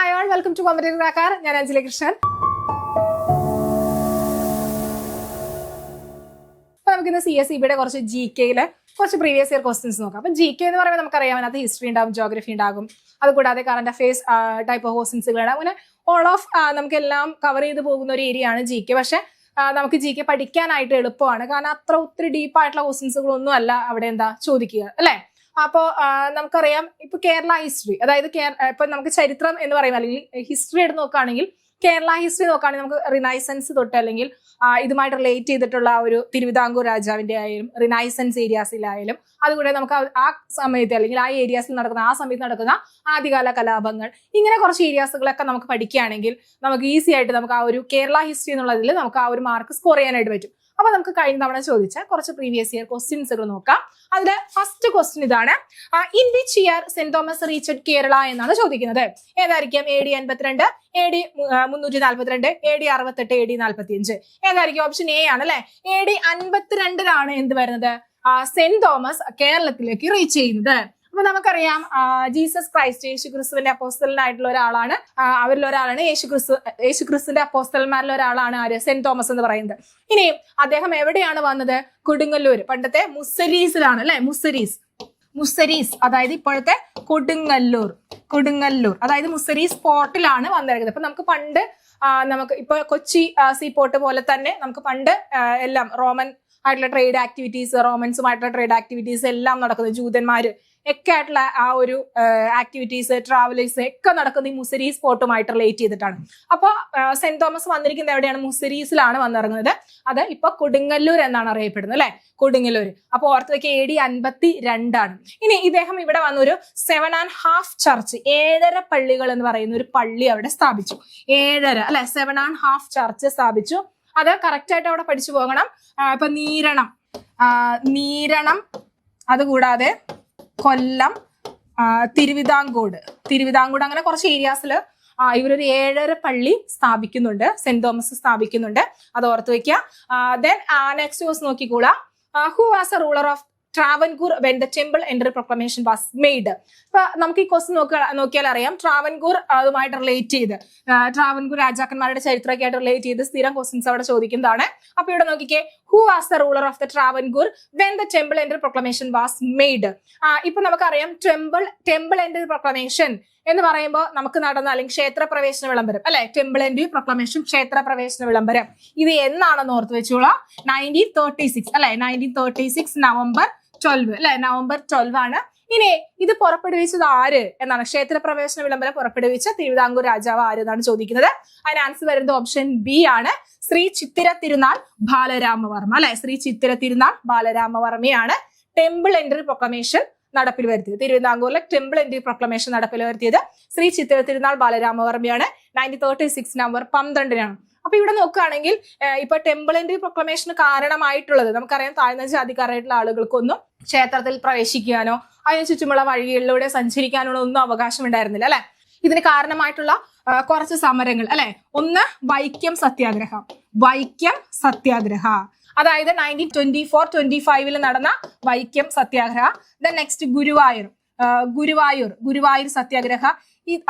Hi all, welcome to Competitive Cracker. ഞാൻ അഞ്ജലി കൃഷ്ണൻ. അപ്പോൾ നമുക്കിന്ന് CSEBയുടെ കുറച്ച് GKയിലെ കുറച്ച് പ്രീവിയസ് ഇയർ ക്വസ്റ്റ്യൻസ് നോക്കാം. അപ്പം GK എന്ന് പറയുമ്പോൾ നമുക്കറിയാം അതിനകത്ത് ഹിസ്റ്ററി ഉണ്ടാകും, ജോഗ്രഫി ഉണ്ടാകും, അതുകൂടാതെ കറണ്ട് അഫയേഴ്സ് ടൈപ്പ് ഓഫ് ക്വസ്റ്റ്യൻസുകൾ, അങ്ങനെ ഓൾ ഓഫ് നമുക്കെല്ലാം കവർ ചെയ്ത് പോകുന്ന ഒരു ഏരിയ ആണ് GK. പക്ഷെ നമുക്ക് GK പഠിക്കാനായിട്ട് എളുപ്പമാണ്, കാരണം അത്ര ഒത്തിരി ഡീപ്പായിട്ടുള്ള ക്വസ്റ്റ്യൻസുകളൊന്നും അല്ല അവിടെ ചോദിക്കുക, അല്ലേ? അപ്പോൾ നമുക്കറിയാം ഇപ്പൊ കേരള ഹിസ്റ്ററി, അതായത് ഇപ്പൊ നമുക്ക് ചരിത്രം എന്ന് പറയുമ്പോൾ അല്ലെങ്കിൽ ഹിസ്റ്ററി എടുത്ത് നോക്കുകയാണെങ്കിൽ കേരള ഹിസ്റ്ററി നോക്കുകയാണെങ്കിൽ നമുക്ക് റിനൈസൻസ് തൊട്ട് അല്ലെങ്കിൽ ഇതുമായിട്ട് റിലേറ്റ് ചെയ്തിട്ടുള്ള ഒരു തിരുവിതാംകൂർ രാജാവിന്റെ ആയാലും റിനൈസൻസ് ഏരിയാസിലായാലും അതുകൂടെ നമുക്ക് ആ സമയത്ത് അല്ലെങ്കിൽ ആ ഏരിയാസിൽ നടക്കുന്ന ആ സമയത്ത് നടക്കുന്ന ആദ്യകാല കലാപങ്ങൾ, ഇങ്ങനെ കുറച്ച് ഏരിയാസുകളൊക്കെ നമുക്ക് പഠിക്കുകയാണെങ്കിൽ നമുക്ക് ഈസി ആയിട്ട് നമുക്ക് ആ ഒരു കേരള ഹിസ്റ്ററി എന്നുള്ളതിൽ നമുക്ക് ആ ഒരു മാർക്ക് സ്കോർ ചെയ്യാനായിട്ട് പറ്റും. അപ്പൊ നമുക്ക് കഴിഞ്ഞ തവണ ചോദിച്ച കുറച്ച് പ്രീവിയസ് ഇയർ ക്വസ്റ്റ്യൻസുകൾ നോക്കാം. അതിൽ ഫസ്റ്റ് ക്വസ്റ്റ്യൻ ഇതാണ്, in which year saint Thomas reached Kerala എന്നാണ് ചോദിക്കുന്നത്. ഏതായിരിക്കും? AD 52, AD 342, AD 68, AD 45. ഏതായിരിക്കും? ഓപ്ഷൻ എ ആണ്, അല്ലെ? AD 52 എന്ത് വരുന്നത്? സെന്റ് തോമസ് കേരളത്തിലേക്ക് റീച്ച് ചെയ്യുന്നത്. അപ്പൊ നമുക്കറിയാം ജീസസ് ക്രൈസ്റ്റ്, യേശു ക്രിസ്തുവിന്റെ അപ്പോസ്തലനായിട്ടുള്ള ഒരാളാണ്, അവരിൽ ഒരാളാണ് യേശു ക്രിസ്തുവിന്റെ അപ്പോസ്തലന്മാരിൽ ഒരാളാണ് ആര്? സെന്റ് തോമസ് എന്ന് പറയുന്നത്. ഇനി അദ്ദേഹം എവിടെയാണ് വന്നത്? കൊടുങ്ങല്ലൂർ, പണ്ടത്തെ മുസരീസിലാണ്, അല്ലെ? മുസരീസ് അതായത് ഇപ്പോഴത്തെ കൊടുങ്ങല്ലൂർ അതായത് മുസരീസ് പോർട്ടിലാണ് വന്നിരിക്കുന്നത്. അപ്പൊ നമുക്ക് പണ്ട് നമുക്ക് ഇപ്പൊ കൊച്ചി സീ പോർട്ട് പോലെ തന്നെ നമുക്ക് പണ്ട് എല്ലാം റോമൻ ആയിട്ടുള്ള ട്രേഡ് ആക്ടിവിറ്റീസ്, റോമൻസുമായിട്ടുള്ള ട്രേഡ് ആക്ടിവിറ്റീസ് എല്ലാം നടക്കുന്നത്, ജൂതന്മാര് ഒക്കെ ആയിട്ടുള്ള ആ ഒരു ആക്ടിവിറ്റീസ്, ട്രാവലേഴ്സ് ഒക്കെ നടക്കുന്നത് ഈ മുസരീസ് പോർട്ടുമായിട്ട് റിലേറ്റ് ചെയ്തിട്ടാണ്. അപ്പൊ സെന്റ് തോമസ് വന്നിരിക്കുന്നത് എവിടെയാണ്? മുസരീസിലാണ് വന്നിറങ്ങുന്നത്. അത് ഇപ്പൊ കൊടുങ്ങല്ലൂർ എന്നാണ് അറിയപ്പെടുന്നത്, അല്ലെ? കൊടുങ്ങല്ലൂർ. അപ്പൊ ഓർത്ത് വെക്കുക, AD 52. ഇനി ഇദ്ദേഹം ഇവിടെ വന്നൊരു 7½ ചർച്ച്, 7.5 പള്ളികൾ എന്ന് പറയുന്ന ഒരു പള്ളി അവിടെ സ്ഥാപിച്ചു. 7.5 അല്ലെ, 7½ ചർച്ച് സ്ഥാപിച്ചു. അത് കറക്റ്റ് ആയിട്ട് അവിടെ പഠിച്ചു പോകണം. ഇപ്പൊ നീരണം അതുകൂടാതെ കൊല്ലം, തിരുവിതാംകൂട് അങ്ങനെ കുറച്ച് ഏരിയാസിൽ ഇവരൊരു 7.5 പള്ളി സ്ഥാപിക്കുന്നുണ്ട്, സെന്റ് തോമസ് സ്ഥാപിക്കുന്നുണ്ട്. അത് ഓർത്ത് വെക്കുക. ദെൻ നെക്സ്റ്റ് ക്വസ്റ്റ്യൻ നോക്കിക്കോളാം, who was A ruler of Travancore when the temple entry proclamation was made. ഇപ്പൊ നമുക്ക് ഈ ക്വസ്റ്റ്യൻ നോക്കിയാൽ അറിയാം, ട്രാവൻകൂർ അതുമായിട്ട് റിലേറ്റ് ചെയ്ത് ട്രാവൻകൂർ രാജാക്കന്മാരുടെ ചരിത്രമൊക്കെ ആയിട്ട് റിലേറ്റ് ചെയ്ത് സ്ഥിരം ക്വസ്റ്റ്യൻസ് അവിടെ ചോദിക്കുന്നതാണ്. അപ്പൊ ഇവിടെ നോക്കിക്കേ, who was the ruler of the Travancore when the temple entry proclamation was made. ഇപ്പൊ നമുക്കറിയാം ടെമ്പിൾ എൻട്രി പ്രൊക്ലമേഷൻ എന്ന് പറയുമ്പോൾ നമുക്ക് നടന്ന അല്ലെങ്കിൽ ക്ഷേത്ര പ്രവേശന വിളംബരം, അല്ലെ? ടെമ്പിൾ എൻട്രി പ്രൊക്ലമേഷൻ, ക്ഷേത്ര പ്രവേശന വിളംബരം, ഇത് എന്നാണെന്ന് ഓർത്ത് വെച്ചോളാം. 1936 അല്ലെ, 1936 നവംബർ 12, അല്ലെ? നവംബർ 12 ആണ്. ഇനി ഇത് പുറപ്പെടുവിച്ചത് ആര് എന്നാണ്? ക്ഷേത്ര പ്രവേശന വിളംബരം പുറപ്പെടുവിച്ച തിരുവിതാംകൂർ രാജാവ് ആര് എന്നാണ് ചോദിക്കുന്നത്. അതിന് ആൻസർ വരുന്നത് ഓപ്ഷൻ ബി ആണ്, ശ്രീ ചിത്തിര തിരുനാൾ ബാലരാമവർമ്മ, അല്ലെ? Shri Chithira Thirunal ബാലരാമവർമ്മയാണ് temple entry proclamation നടപ്പിൽ വരുത്തിയത്. തിരുവിതാംകൂറിലെ ടെമ്പിൾ എൻട്രി പ്രൊക്ലമേഷൻ നടപ്പിൽ വരുത്തിയത് ശ്രീ ചിത്തിര തിരുനാൾ ബാലരാമവർമ്മയാണ്. 1936 നവംബർ 12 അപ്പൊ ഇവിടെ നോക്കുകയാണെങ്കിൽ ഇപ്പൊ ടെമ്പിൾ എൻട്രി പ്രൊക്ലമേഷന് കാരണമായിട്ടുള്ളത് നമുക്കറിയാം, താഴ്ന്ന ജാതിക്കാരായിട്ടുള്ള ആളുകൾക്കൊന്നും ക്ഷേത്രത്തിൽ പ്രവേശിക്കാനോ അതിന് ചുറ്റുമുള്ള വഴികളിലൂടെ സഞ്ചരിക്കാനോ ഒന്നും അവകാശം ഉണ്ടായിരുന്നില്ല, അല്ലെ? ഇതിന് കാരണമായിട്ടുള്ള കുറച്ച് സമരങ്ങൾ, അല്ലെ? ഒന്ന് വൈക്കം സത്യാഗ്രഹ, അതായത് 1924-25 നടന്ന വൈക്കം സത്യാഗ്രഹ. ദെൻ നെക്സ്റ്റ് ഗുരുവായൂർ സത്യാഗ്രഹ.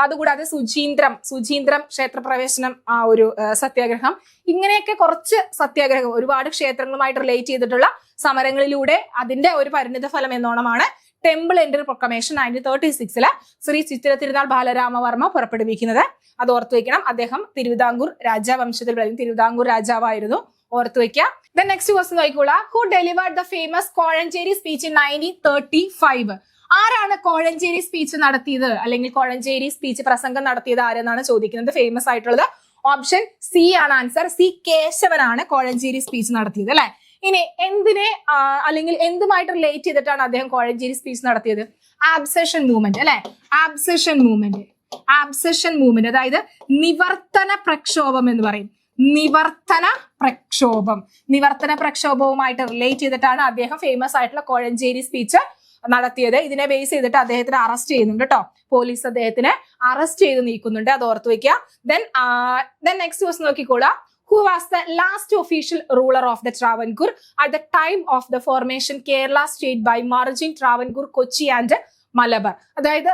അതുകൂടാതെ സുചീന്ദ്രം ക്ഷേത്രപ്രവേശനം ആ ഒരു സത്യാഗ്രഹം. ഇങ്ങനെയൊക്കെ കുറച്ച് സത്യാഗ്രഹം, ഒരുപാട് ക്ഷേത്രങ്ങളുമായിട്ട് റിലേറ്റ് ചെയ്തിട്ടുള്ള സമരങ്ങളിലൂടെ അതിന്റെ ഒരു പരിണിത ഫലം എന്നോണമാണ് ടെമ്പിൾ എൻട്രി പ്രൊക്ലമേഷൻ 1936 ശ്രീ ചിത്തിര തിരുനാൾ ബാലരാമവർമ്മ പുറപ്പെടുവിക്കുന്നത്. അത് ഓർത്തു വെക്കണം. അദ്ദേഹം തിരുവിതാംകൂർ രാജവംശത്തിൽ തിരുവിതാംകൂർ രാജാവായിരുന്നു, ഓർത്തു വെക്കുക. ദെൻ നെക്സ്റ്റ് ക്വസ്റ്റ്യൻ നോക്കിക്കോളാം, who delivered the famous Kozhencherry speech in 1935. ആരാണ് കോഴഞ്ചേരി സ്പീച്ച് നടത്തിയത് അല്ലെങ്കിൽ കോഴഞ്ചേരി സ്പീച്ച് പ്രസംഗം നടത്തിയത് ആരെന്നാണ് ചോദിക്കുന്നത്. ഫേമസ് ആയിട്ടുള്ളത് ഓപ്ഷൻ സി ആണ് ആൻസർ. സി കേശവനാണ് കോഴഞ്ചേരി സ്പീച്ച് നടത്തിയത്, അല്ലെ? ഇനി എന്തിനെ അല്ലെങ്കിൽ എന്തുമായിട്ട് റിലേറ്റ് ചെയ്തിട്ടാണ് അദ്ദേഹം കോഴഞ്ചേരി സ്പീച്ച് നടത്തിയത്? ആബ്സഷൻ മൂവ്മെന്റ്, അല്ലെ? ആബ്സഷൻ മൂവ്മെന്റ് അതായത് നിവർത്തന പ്രക്ഷോഭം എന്ന് പറയും. നിവർത്തന പ്രക്ഷോഭവുമായിട്ട് റിലേറ്റ് ചെയ്തിട്ടാണ് അദ്ദേഹം ഫേമസ് ആയിട്ടുള്ള കോഴഞ്ചേരി സ്പീച്ച് നടത്തിയത്. ഇതിനെ ബേസ് ചെയ്തിട്ട് അദ്ദേഹത്തിനെ അറസ്റ്റ് ചെയ്യുന്നുണ്ട് കേട്ടോ. പോലീസ് അദ്ദേഹത്തിനെ അറസ്റ്റ് ചെയ്ത് നീക്കുന്നുണ്ട്, അത് ഓർത്ത് വെക്കുക. ദെൻ നെക്സ്റ്റ് ക്വസ്റ്റ്യൻ നോക്കിക്കോളാം, who was the last official ruler of the Travancore at the time of the formation Kerala state by merging Travancore, Kochi and Malabar. അതായത്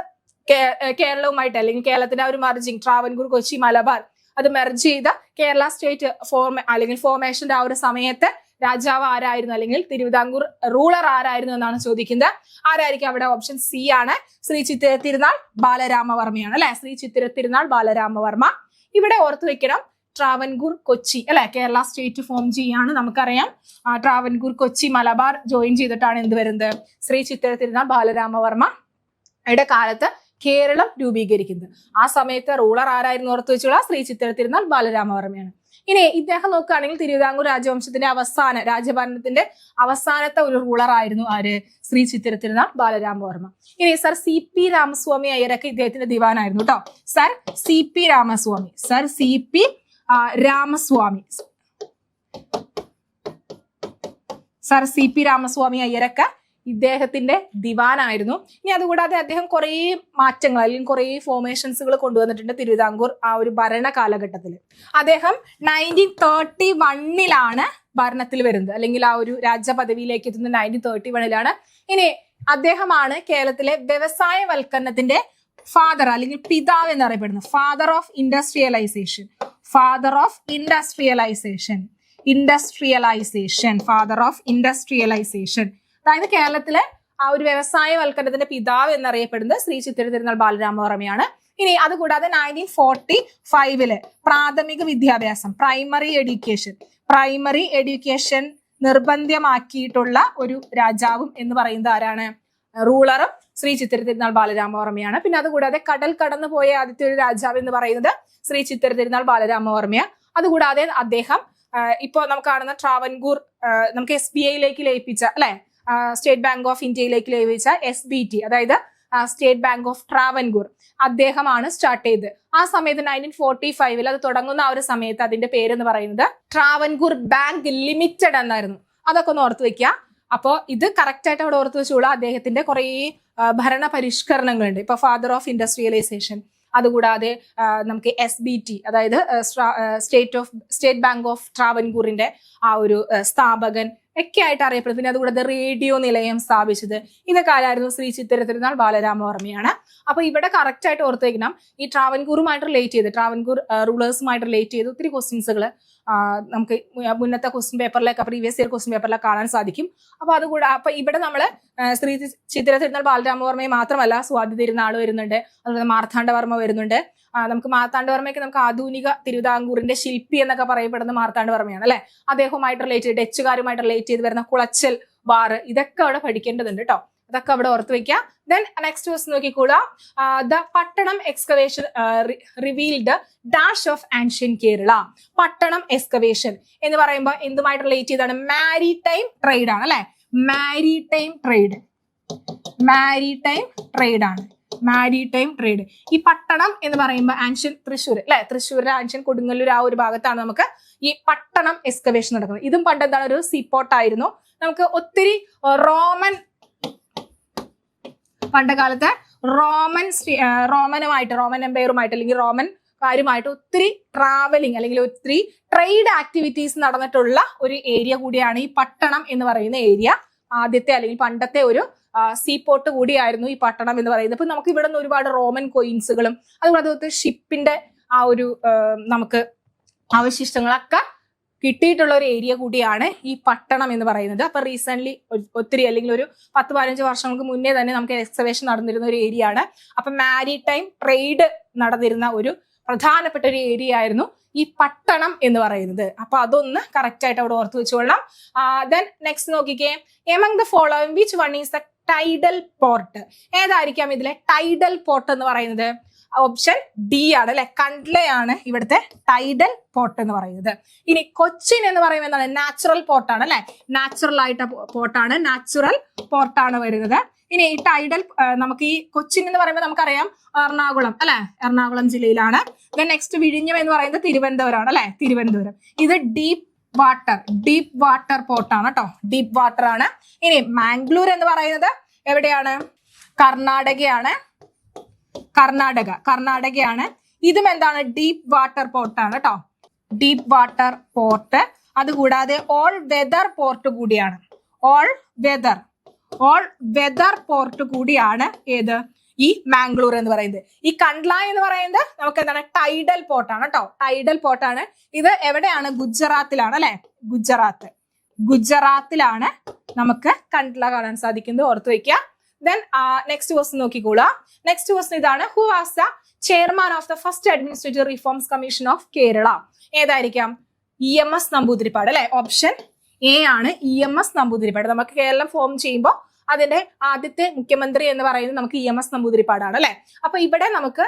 കേരളവുമായിട്ട് അല്ലെങ്കിൽ കേരളത്തിന്റെ ആ ഒരു മർജിങ് ട്രാവൻകൂർ, കൊച്ചി, മലബാർ അത് മെർജ് ചെയ്ത കേരള സ്റ്റേറ്റ് അല്ലെങ്കിൽ ഫോർമേഷന്റെ ആ ഒരു സമയത്ത് രാജാവ് ആരായിരുന്നു അല്ലെങ്കിൽ തിരുവിതാംകൂർ റൂളർ ആരായിരുന്നു എന്നാണ് ചോദിക്കുന്നത്. ആരായിരിക്കും അവിടെ? ഓപ്ഷൻ സി ആണ്, ശ്രീ ചിത്തിര തിരുനാൾ ബാലരാമവർമ്മയാണ് അല്ലെ. ശ്രീ ചിത്തിര തിരുനാൾ ബാലരാമവർമ്മ. ഇവിടെ ഓർത്തു വെക്കണം ട്രാവൻകൂർ, കൊച്ചി അല്ലെ, കേരള സ്റ്റേറ്റ് ഫോം ചെയ്യാണ്. നമുക്കറിയാം ട്രാവൻകൂർ, കൊച്ചി, മലബാർ ജോയിൻ ചെയ്തിട്ടാണ് എന്ത് വരുന്നത്? ശ്രീ ചിത്തിര തിരുനാൾ ബാലരാമവർമ്മയുടെ കാലത്ത് കേരളം രൂപീകരിക്കുന്നത്. ആ സമയത്ത് റൂളർ ആരായിരുന്നു? ഓർത്തു വെച്ചോളാം, ശ്രീ ചിത്തിര തിരുനാൾ ബാലരാമവർമ്മയാണ്. ഇനി ഇദ്ദേഹം നോക്കുകയാണെങ്കിൽ തിരുവിതാംകൂർ രാജവംശത്തിന്റെ രാജഭരണത്തിന്റെ അവസാനത്തെ ഒരു റൂളർ ആയിരുന്നു ആര്? ശ്രീ ചിത്തിര തിരുനാൾ ബാലരാമവർമ്മ. ഇനി സർ സി പി രാമസ്വാമി അയ്യരൊക്കെ ഇദ്ദേഹത്തിന്റെ ദിവാനായിരുന്നു കേട്ടോ. Sir C P Ramaswamy, sir C P Ramaswamy, sir C P Ramaswamy അയ്യരൊക്കെ ഇദ്ദേഹത്തിന്റെ ദിവാനായിരുന്നു. ഇനി അതുകൂടാതെ അദ്ദേഹം കുറേ മാറ്റങ്ങൾ അല്ലെങ്കിൽ കുറേ ഫോർമേഷൻസുകൾ കൊണ്ടുവന്നിട്ടുണ്ട് തിരുവിതാംകൂർ ആ ഒരു ഭരണ കാലഘട്ടത്തിൽ. അദ്ദേഹം 1931 ഭരണത്തിൽ വരുന്നത് അല്ലെങ്കിൽ ആ ഒരു രാജപദവിയിലേക്ക് എത്തുന്നത് 1931 ഇനി അദ്ദേഹമാണ് കേരളത്തിലെ വ്യവസായവൽക്കരണത്തിന്റെ ഫാദർ അല്ലെങ്കിൽ പിതാവ് എന്നറിയപ്പെടുന്നത്. Father of industrialization, father of industrialization, father of industrialization. അതായത് കേരളത്തിലെ ആ ഒരു വ്യവസായവൽക്കരണത്തിന്റെ പിതാവ് എന്നറിയപ്പെടുന്നത് ശ്രീ ചിത്തിര തിരുനാൾ ബാലരാമവർമ്മയാണ്. ഇനി അതുകൂടാതെ 1945 പ്രാഥമിക വിദ്യാഭ്യാസം, പ്രൈമറി എഡ്യൂക്കേഷൻ നിർബന്ധമാക്കിയിട്ടുള്ള ഒരു രാജാവും എന്ന് പറയുന്നത് ആരാണ്? റൂളറും ശ്രീ ചിത്തിര തിരുനാൾ ബാലരാമവർമ്മയാണ്. പിന്നെ അതുകൂടാതെ കടൽ കടന്നു പോയ ആദ്യത്തെ ഒരു രാജാവ് എന്ന് പറയുന്നത് ശ്രീ ചിത്തിര തിരുനാൾ ബാലരാമവർമ്മയാണ്. അതുകൂടാതെ അദ്ദേഹം ഇപ്പോ നമുക്ക് കാണുന്ന ട്രാവൻകൂർ നമുക്ക് SBIയിലേക്ക് ലയിപ്പിച്ച അല്ലെ, സ്റ്റേറ്റ് ബാങ്ക് ഓഫ് ഇന്ത്യയിലേക്ക് ലയിപ്പിച്ച SBT, അതായത് സ്റ്റേറ്റ് ബാങ്ക് ഓഫ് ട്രാവൻകൂർ അദ്ദേഹമാണ് സ്റ്റാർട്ട് ചെയ്തത്. ആ സമയത്ത് 1945 അത് തുടങ്ങുന്ന ആ ഒരു സമയത്ത് അതിന്റെ പേരെന്ന് പറയുന്നത് ട്രാവൻകൂർ ബാങ്ക് ലിമിറ്റഡ് എന്നായിരുന്നു. അതൊക്കെ ഒന്ന് ഓർത്ത് വെക്കുക. അപ്പോൾ ഇത് കറക്റ്റ് ആയിട്ട് അവിടെ ഓർത്ത് വെച്ചോളൂ. അദ്ദേഹത്തിന്റെ കുറേ ഭരണ പരിഷ്കരണങ്ങളുണ്ട്. ഇപ്പൊ ഫാദർ ഓഫ് ഇൻഡസ്ട്രിയലൈസേഷൻ, അതുകൂടാതെ നമുക്ക് SBT അതായത് സ്റ്റേറ്റ് ബാങ്ക് ഓഫ് ട്രാവൻകൂറിന്റെ ആ ഒരു സ്ഥാപകൻ ഒക്കെ ആയിട്ട് അറിയപ്പെടുന്നത്. പിന്നെ അതുകൂടാതെ റേഡിയോ നിലയം സ്ഥാപിച്ചത് ഇതൊക്കെ ആരായിരുന്നു? ശ്രീ ചിത്തിര തിരുനാൾ ബാലരാമവർമ്മയാണ്. അപ്പൊ ഇവിടെ കറക്റ്റ് ആയിട്ട് ഓർത്ത് വയ്ക്കണം, ഈ ട്രാവൻകൂറുമായിട്ട് റിലേറ്റ് ചെയ്ത് ട്രാവൻകൂർ റൂളേഴ്സുമായിട്ട് റിലേറ്റ് ചെയ്ത് ഒത്തിരി ക്വസ്റ്റ്യൻസുകൾ നമുക്ക് മുന്നത്തെ ക്വസ്റ്റ്യൻ പേപ്പറിലൊക്കെ പ്രീവിയസ് ഇയർ ക്വസ്റ്റ്യൻ പേപ്പറിലൊക്കെ കാണാൻ സാധിക്കും. അപ്പൊ അതുകൂടെ അപ്പൊ ഇവിടെ നമ്മള് ശ്രീ ചിത്തിര തിരുനാൾ ബാലരാമവർമ്മയെ മാത്രമല്ല സ്വാതി തിരുനാൾ വരുന്നുണ്ട്, അതുപോലെ മാർത്താണ്ഡവർമ്മ വരുന്നുണ്ട്. നമുക്ക് മാർത്താണ്ഡവർമ്മയ്ക്ക് നമുക്ക് ആധുനിക തിരുവിതാംകൂറിന്റെ ശില്പി എന്നൊക്കെ പറയപ്പെടുന്ന മാർത്താണ്ഡവർമ്മയാണ് അല്ലെ. അദ്ദേഹവുമായിട്ട് റിലേറ്റ് ചെയ്ത് ഡച്ചുകാരുമായിട്ട് റിലേറ്റ് ചെയ്ത് വരുന്ന കുളച്ചൽ വാർ ഇതൊക്കെ അവിടെ പഠിക്കേണ്ടതുണ്ട് കേട്ടോ. അതൊക്കെ അവിടെ ഓർത്ത് വെക്കുക. ദെൻ നെക്സ്റ്റ് ക്വസ്റ്റ്യൻ നോക്കിക്കോളാം. ദ പട്ടണം excavation revealed dash of ancient Kerala. പട്ടണം എക്സ്കവേഷൻ എന്ന് പറയുമ്പോൾ എന്തുമായിട്ട് റിലേറ്റ് ചെയ്താണ്? മാരിടൈം ട്രേഡ് ആണ് അല്ലെ. Maritime trade. ഈ പട്ടണം എന്ന് പറയുമ്പോൾ ആൻഷ്യൻ തൃശ്ശൂർ അല്ലെ, തൃശ്ശൂരിലെ ആൻഷ്യൻ കൊടുങ്ങല്ലൂർ ആ ഒരു ഭാഗത്താണ് നമുക്ക് ഈ പട്ടണം എക്സ്കവേഷൻ നടക്കുന്നത്. ഇതും പണ്ട് എന്താണ്? ഒരു സീപോർട്ട് ആയിരുന്നു. നമുക്ക് ഒത്തിരി പണ്ട് കാലത്ത് റോമൻ എംപയറുമായിട്ട് അല്ലെങ്കിൽ റോമൻ കാര്യമായിട്ട് ഒത്തിരി ട്രാവലിംഗ് അല്ലെങ്കിൽ ഒത്തിരി ട്രേഡ് ആക്ടിവിറ്റീസ് നടന്നിട്ടുള്ള ഒരു ഏരിയ കൂടിയാണ് ഈ പട്ടണം എന്ന് പറയുന്ന ഏരിയ. ആദ്യത്തെ അല്ലെങ്കിൽ പണ്ടത്തെ ഒരു സീപോർട്ട് കൂടിയായിരുന്നു ഈ പട്ടണം എന്ന് പറയുന്നത്. അപ്പൊ നമുക്ക് ഇവിടെ നിന്ന് ഒരുപാട് റോമൻ കോയിൻസുകളും അതുപോലെ ഷിപ്പിന്റെ ആ ഒരു നമുക്ക് അവശിഷ്ടങ്ങളൊക്കെ കിട്ടിയിട്ടുള്ള ഒരു ഏരിയ കൂടിയാണ് ഈ പട്ടണം എന്ന് പറയുന്നത്. അപ്പൊ റീസെന്റ് ഒത്തിരി അല്ലെങ്കിൽ ഒരു 10-15 വർഷങ്ങൾക്ക് മുന്നേ തന്നെ നമുക്ക് എക്സ്കവേഷൻ നടന്നിരുന്ന ഒരു ഏരിയ ആണ്. അപ്പൊ മാരിടൈം ട്രേഡ് നടന്നിരുന്ന ഒരു പ്രധാനപ്പെട്ട ഒരു ഏരിയ ആയിരുന്നു ഈ പട്ടണം എന്ന് പറയുന്നത്. അപ്പൊ അതൊന്ന് കറക്റ്റ് ആയിട്ട് അവിടെ ഓർത്ത് വെച്ചുകൊള്ളാം. ദെൻ നെക്സ്റ്റ് നോക്കിക്കേ, among the following which one is the tidal port. ഏതായിരിക്കാം ഇതിലെ ടൈഡൽ പോർട്ട് എന്ന് പറയുന്നത്? ഓപ്ഷൻ ഡി ആണ് അല്ലെ, കണ്ട്ലയാണ് ഇവിടുത്തെ ടൈഡൽ പോർട്ട് എന്ന് പറയുന്നത്. ഇനി കൊച്ചിൻ എന്ന് പറയുന്നത് എന്താണ്? നാച്ചുറൽ പോർട്ടാണ് അല്ലെ, നാച്ചുറൽ പോർട്ടാണ് വരുന്നത്. ഇനി ഈ ടൈഡൽ നമുക്ക് ഈ കൊച്ചിൻ എന്ന് പറയുമ്പോൾ നമുക്കറിയാം എറണാകുളം അല്ലെ, എറണാകുളം ജില്ലയിലാണ്. ദെൻ നെക്സ്റ്റ് വിഴിഞ്ഞം എന്ന് പറയുന്നത് തിരുവനന്തപുരമാണ് അല്ലെ, തിരുവനന്തപുരം. ഇത് ഡീപ്പ് വാട്ടർ പോർട്ടാണ് കേട്ടോ, ഡീപ്പ് വാട്ടർ ആണ്. ഇനി മാംഗ്ലൂർ എന്ന് പറയുന്നത് എവിടെയാണ്? കർണാടകയാണ്. ഇതും എന്താണ്? ഡീപ്പ് വാട്ടർ പോർട്ടാണ് കേട്ടോ, ഡീപ്പ് വാട്ടർ പോർട്ട്. അതുകൂടാതെ ഓൾ വെദർ പോർട്ട് കൂടിയാണ്, ഓൾ വെദർ പോർട്ട് കൂടിയാണ് ഏത്? ഈ മാംഗ്ലൂർ എന്ന് പറയുന്നത്. ഈ കണ്ട്ല എന്ന് പറയുന്നത് നമുക്ക് എന്താണ് ടൈഡൽ പോർട്ടാണ് കേട്ടോ. ടൈഡൽ പോർട്ടാണ്. ഇത് എവിടെയാണ്? ഗുജറാത്തിലാണ് അല്ലെ. ഗുജറാത്തിലാണ് നമുക്ക് കണ്ട്ല കാണാൻ സാധിക്കുന്നത്. ഓർത്ത് വെക്കുക. ദെൻ നെക്സ്റ്റ് ക്വസ്റ്റ്യൻ നോക്കിക്കോളൂ. നെക്സ്റ്റ് ക്വസ്റ്റ്യൻ ഇതാണ്. Who was the chairman of the first administrative reforms commission of Kerala? ഏതായിരിക്കാം? EMS നമ്പൂതിരിപ്പാട് അല്ലെ. ഓപ്ഷൻ എ ആണ് EMS നമ്പൂതിരിപ്പാട്. നമുക്ക് കേരളം ഫോം ചെയ്യുമ്പോൾ അതിന്റെ ആദ്യത്തെ മുഖ്യമന്ത്രി എന്ന് പറയുന്നത് നമുക്ക് EMS നമ്പൂതിരിപ്പാടാണ് അല്ലെ. അപ്പൊ ഇവിടെ നമുക്ക്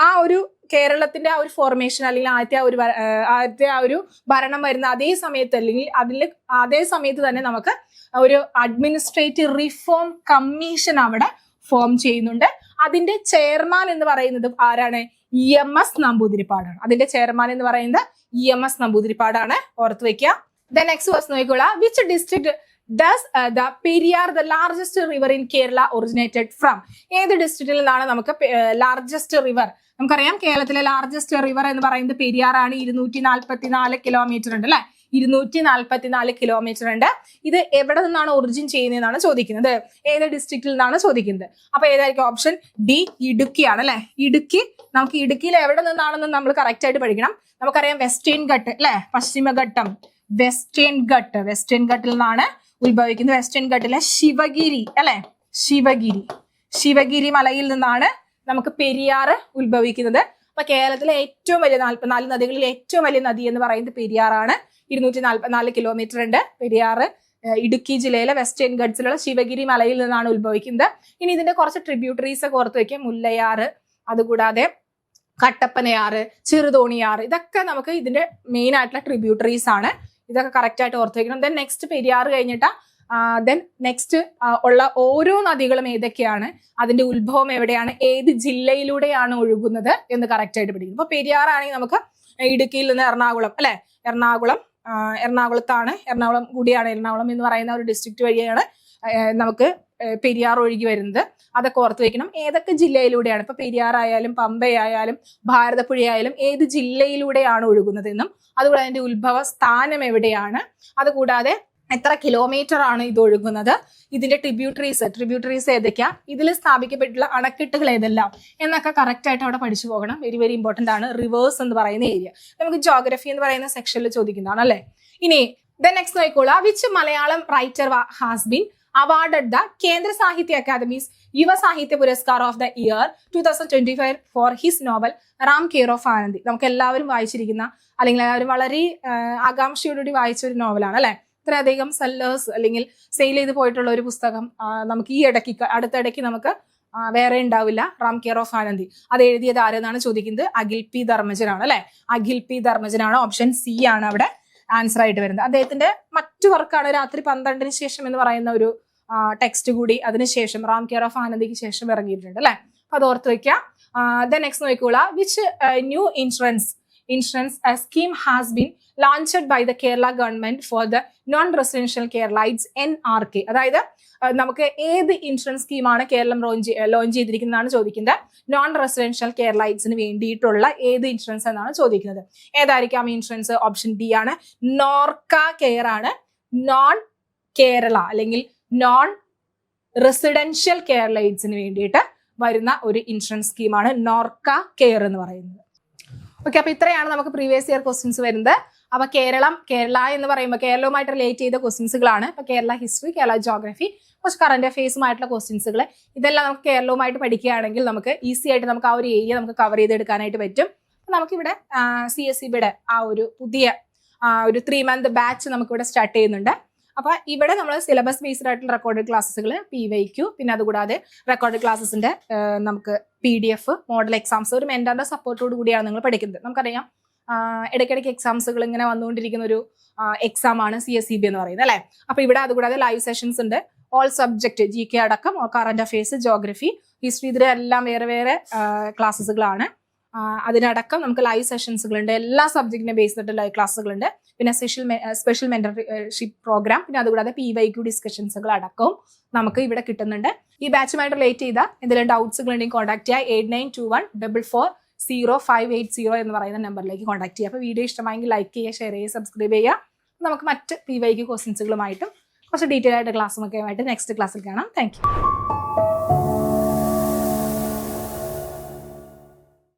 ആ ഒരു കേരളത്തിന്റെ ആ ഒരു ഫോർമേഷൻ അല്ലെങ്കിൽ ആദ്യത്തെ ആ ഒരു ഭരണം വരുന്ന അതേ സമയത്ത് അല്ലെങ്കിൽ അതേ സമയത്ത് തന്നെ നമുക്ക് ഒരു അഡ്മിനിസ്ട്രേറ്റീവ് റിഫോം കമ്മീഷൻ അവിടെ ഫോം ചെയ്യുന്നുണ്ട്. അതിന്റെ ചെയർമാൻ എന്ന് പറയുന്നത് ആരാണ്? EMS നമ്പൂതിരിപ്പാടാണ്. അതിന്റെ ചെയർമാൻ എന്ന് പറയുന്നത് EMS നമ്പൂതിരിപ്പാടാണ്. ഓർത്ത് വെക്കുക. Then next was നോക്കിക്കോളാം. Which district does the Periyar, the largest river in Kerala, originated from? ഏത് ഡിസ്ട്രിക്റ്റിൽ നിന്നാണ് നമുക്ക് ലാർജസ്റ്റ് റിവർ? നമുക്കറിയാം കേരളത്തിലെ ലാർജസ്റ്റ് റിവർ എന്ന് പറയുന്നത് പെരിയാർ ആണ്. 244 കിലോമീറ്റർ ഉണ്ട് അല്ലെ. 244 കിലോമീറ്റർ ഉണ്ട്. ഇത് എവിടെ നിന്നാണ് ഒറിജിൻ ചെയ്യുന്നതെന്നാണ് ചോദിക്കുന്നത്. ഏത് ഡിസ്ട്രിക്റ്റിൽ നിന്നാണ് ചോദിക്കുന്നത്. അപ്പൊ ഏതായിരിക്കും? ഓപ്ഷൻ ഡി ഇടുക്കിയാണ് അല്ലെ. ഇടുക്കി. നമുക്ക് ഇടുക്കിയിൽ എവിടെ നിന്നാണെന്ന് നമ്മൾ കറക്റ്റ് ആയിട്ട് പഠിക്കണം. നമുക്കറിയാം വെസ്റ്റേൺ ഘട്ട് അല്ലെ. പശ്ചിമഘട്ടം. വെസ്റ്റേൺ ഘട്ടിൽ നിന്നാണ് ഉത്ഭവിക്കുന്നത്. വെസ്റ്റേൺ ഘട്ടിലെ ശിവഗിരി അല്ലെ. ശിവഗിരി മലയിൽ നിന്നാണ് നമുക്ക് പെരിയാർ ഉത്ഭവിക്കുന്നത്. അപ്പൊ കേരളത്തിലെ ഏറ്റവും വലിയ 44 നദികളിൽ ഏറ്റവും വലിയ നദി എന്ന് പറയുന്നത് പെരിയാറാണ്. 244 കിലോമീറ്റർ ഉണ്ട് പെരിയാർ. ഇടുക്കി ജില്ലയിലെ വെസ്റ്റേൺ ഘട്ട്സിലുള്ള ശിവഗിരി മലയിൽ നിന്നാണ് ഉത്ഭവിക്കുന്നത്. ഇനി ഇതിന്റെ കുറച്ച് ട്രിബ്യൂട്ടറീസ് ഒക്കെ ഓർത്ത് വയ്ക്കുക. മുല്ലയാറ്, അതുകൂടാതെ കട്ടപ്പനയാറ്, ചെറുതോണിയാറ്, ഇതൊക്കെ നമുക്ക് ഇതിന്റെ മെയിൻ ആയിട്ടുള്ള ട്രിബ്യൂട്ടറീസ് ആണ്. ഇതൊക്കെ കറക്റ്റ് ആയിട്ട് ഓർത്ത് വെക്കണം. ദെൻ നെക്സ്റ്റ് പെരിയാർ കഴിഞ്ഞിട്ട് നെക്സ്റ്റ് ഉള്ള ഓരോ നദികളും ഏതൊക്കെയാണ്, അതിന്റെ ഉത്ഭവം എവിടെയാണ്, ഏത് ജില്ലയിലൂടെയാണ് ഒഴുകുന്നത് എന്ന് കറക്റ്റ് ആയിട്ട് പഠിക്കും. ഇപ്പൊ പെരിയാർ ആണെങ്കിൽ നമുക്ക് ഇടുക്കിയിൽ നിന്ന് എറണാകുളം അല്ലെ. എറണാകുളത്താണ്. എറണാകുളം കൂടിയാണ്. എറണാകുളം എന്ന് പറയുന്ന ഒരു ഡിസ്ട്രിക്ട് വഴിയാണ് നമുക്ക് പെരിയാർ ഒഴുകി വരുന്നത്. അതൊക്കെ ഓർത്ത് വെക്കണം. ഏതൊക്കെ ജില്ലയിലൂടെയാണ്, ഇപ്പൊ പെരിയാർ ആയാലും പമ്പയായാലും ഭാരതപ്പുഴയായാലും ഏത് ജില്ലയിലൂടെയാണ് ഒഴുകുന്നതെന്നും അതുകൂടാതെ അതിന്റെ ഉത്ഭവ സ്ഥാനം എവിടെയാണ്, അതുകൂടാതെ എത്ര കിലോമീറ്റർ ആണ് ഇത് ഒഴുകുന്നത്, ഇതിന്റെ ട്രിബ്യൂട്ടറീസ് ഏതൊക്കെയാ, ഇതിൽ സ്ഥാപിക്കപ്പെട്ടുള്ള അണക്കെട്ടുകൾ ഏതെല്ലാം എന്നൊക്കെ കറക്റ്റ് ആയിട്ട് അവിടെ പഠിച്ചു പോകണം. വെരി വെരി ഇമ്പോർട്ടന്റ് ആണ് റിവേഴ്സ് എന്ന് പറയുന്ന ഏരിയ. നമുക്ക് ജോഗ്രഫി എന്ന് പറയുന്ന സെക്ഷനിൽ ചോദിക്കുന്നതാണ് അല്ലെ. ഇനി നെക്സ്റ്റ് നോക്കിക്കോളാം. Which Malayalam writer has been awarded the Kendra Sahitya Academy's Yuva Sahitya Puraskar of the year 2025 for his novel Ram Care of Anandi. നമുക്ക് എല്ലാവരും വായിച്ചിരിക്കുന്ന അല്ലെങ്കിൽ എല്ലാവരും വളരെ ആകാംക്ഷയോടുകൂടി വായിച്ച ഒരു നോവലാണ് അല്ലെ. ഇത്രയധികം സെല്ലേഴ്സ് അല്ലെങ്കിൽ സെയിൽ ചെയ്ത് പോയിട്ടുള്ള ഒരു പുസ്തകം നമുക്ക് ഈ അടുത്തിടയ്ക്ക് നമുക്ക് വേറെ ഉണ്ടാവില്ല. Ram care of Anandi. അത് എഴുതിയത് ആരെന്നാണ് ചോദിക്കുന്നത്? അഖിൽ പി ധർമ്മജനാണ് അല്ലെ. അഖിൽ പി ധർമ്മജനാണ്. ഓപ്ഷൻ സി ആണ് അവിടെ ആൻസർ ആയിട്ട് വരുന്നത്. അദ്ദേഹത്തിന്റെ മറ്റു വർക്കാണ് രാത്രി 12-ന് ശേഷം എന്ന് പറയുന്ന ഒരു ടെക്സ്റ്റ് കൂടി അതിനുശേഷം റാം കെയർ ഓഫ് ആനന്ദിക്ക് ശേഷം ഇറങ്ങിയിട്ടുണ്ട് അല്ലെ. അപ്പൊ അത് ഓർത്ത് വെക്കാം. നെക്സ്റ്റ് നോക്കിക്കോളാം. Which new insurance scheme has been launched by the Kerala government for the non-residential Keralites NRK. അതായത് നമുക്ക് ഏത് ഇൻഷുറൻസ് സ്കീമാണ് കേരളം ലോഞ്ച് ചെയ്തിരിക്കുന്നതാണ് ചോദിക്കുന്നത്. നോൺ റെസിഡൻഷ്യൽ കേരളൈറ്റ്സിന് വേണ്ടിയിട്ടുള്ള ഏത് ഇൻഷുറൻസ് എന്നാണ് ചോദിക്കുന്നത്. ഏതായിരിക്കാം ഇൻഷുറൻസ്? ഓപ്ഷൻ ഡി ആണ്. നോർക്ക കെയർ ആണ്. നോൺ കേരള അല്ലെങ്കിൽ നോൺ റെസിഡൻഷ്യൽ കേരളൈറ്റ്സിന് വേണ്ടിയിട്ട് വരുന്ന ഒരു ഇൻഷുറൻസ് സ്കീമാണ് നോർക്ക കെയർ എന്ന് പറയുന്നത്. ഓക്കെ, അപ്പൊ ഇത്രയാണ് നമുക്ക് പ്രീവിയസ് ഇയർ ക്വസ്റ്റ്യൻസ് വരുന്നത്. അപ്പൊ കേരള എന്ന് പറയുമ്പോൾ കേരളവുമായിട്ട് റിലേറ്റ് ചെയ്ത ക്വസ്റ്റ്യൻസുകളാണ്. ഇപ്പൊ കേരള ഹിസ്റ്ററി, കേരള ജോഗ്രഫി, കുറച്ച് കറന്റ് അഫയേഴ്സുമായിട്ടുള്ള ക്വസ്റ്റ്യൻസുകൾ, ഇതെല്ലാം നമുക്ക് കേരളവുമായിട്ട് പഠിക്കുകയാണെങ്കിൽ നമുക്ക് ഈസി ആയിട്ട് നമുക്ക് ആ ഒരു ഏരിയ നമുക്ക് കവർ ചെയ്തെടുക്കാനായിട്ട് പറ്റും. നമുക്കിവിടെ CSEBയുടെ ആ ഒരു പുതിയ ഒരു 3 month ബാച്ച് നമുക്കിവിടെ സ്റ്റാർട്ട് ചെയ്യുന്നുണ്ട്. അപ്പൊ ഇവിടെ നമ്മൾ സിലബസ് ബേസ്ഡ് ആയിട്ടുള്ള റെക്കോർഡ് ക്ലാസ്സുകൾ, PYQ, പിന്നെ അതുകൂടാതെ റെക്കോർഡ് ക്ലാസ്സസിന്റെ നമുക്ക് PDF, മോഡൽ എക്സാംസ്, ഒരു മെന്ററിന്റെ സപ്പോർട്ടോട് കൂടിയാണ് നിങ്ങൾ പഠിക്കുന്നത്. നമുക്കറിയാം ഇടയ്ക്കിടയ്ക്ക് എക്സാംസുകൾ ഇങ്ങനെ വന്നുകൊണ്ടിരിക്കുന്ന ഒരു എക്സാം ആണ് CSEB എന്ന് പറയുന്നത് അല്ലെ. അപ്പൊ ഇവിടെ അതുകൂടാതെ ലൈവ് സെഷൻസ് ഉണ്ട്. ഓൾ സബ്ജക്ട് GK അടക്കം കറന്റ് അഫയേഴ്സ്, ജോഗ്രഫി, ഹിസ്റ്ററി, ഇതിലെല്ലാം വേറെ വേറെ ക്ലാസ്സുകളാണ്. അതിനടക്കം നമുക്ക് ലൈവ് സെഷൻസുകളുണ്ട്. എല്ലാ സബ്ജക്റ്റിനെ ബേസ് ചെയ്തിട്ട് ലൈവ് ക്ലാസ്സുകളുണ്ട്. പിന്നെ സ്പെഷ്യൽ മെന്റർഷിപ്പ് പ്രോഗ്രാം, പിന്നെ അതുകൂടാതെ PYQ ഡിസ്കഷൻസുകൾ അടക്കവും നമുക്ക് ഇവിടെ കിട്ടുന്നുണ്ട്. ഈ ബാച്ചുമായിട്ട് റിലേറ്റ് ചെയ്ത എന്തെങ്കിലും ഡൗട്ട്സുകൾ ഉണ്ടെങ്കിൽ കോൺടാക്ട് ചെയ്യുക. 8921440580 എന്ന് പറയുന്ന നമ്പറിലേക്ക് കോൺടാക്ട് ചെയ്യുക. അപ്പോൾ വീഡിയോ ഇഷ്ടമായെങ്കിൽ ലൈക്ക് ചെയ്യുക, ഷെയർ ചെയ്യുക, സബ്സ്ക്രൈബ് ചെയ്യുക. നമുക്ക് മറ്റ് PYQ ക്വസ്റ്റ്യൻസുകളുമായിട്ടും കുറച്ച് ഡീറ്റെയിൽ ആയിട്ട് ക്ലാസ്സുമൊക്കെ ആയിട്ട് നെക്സ്റ്റ് ക്ലാസ്സിൽ കാണാം. Thank you.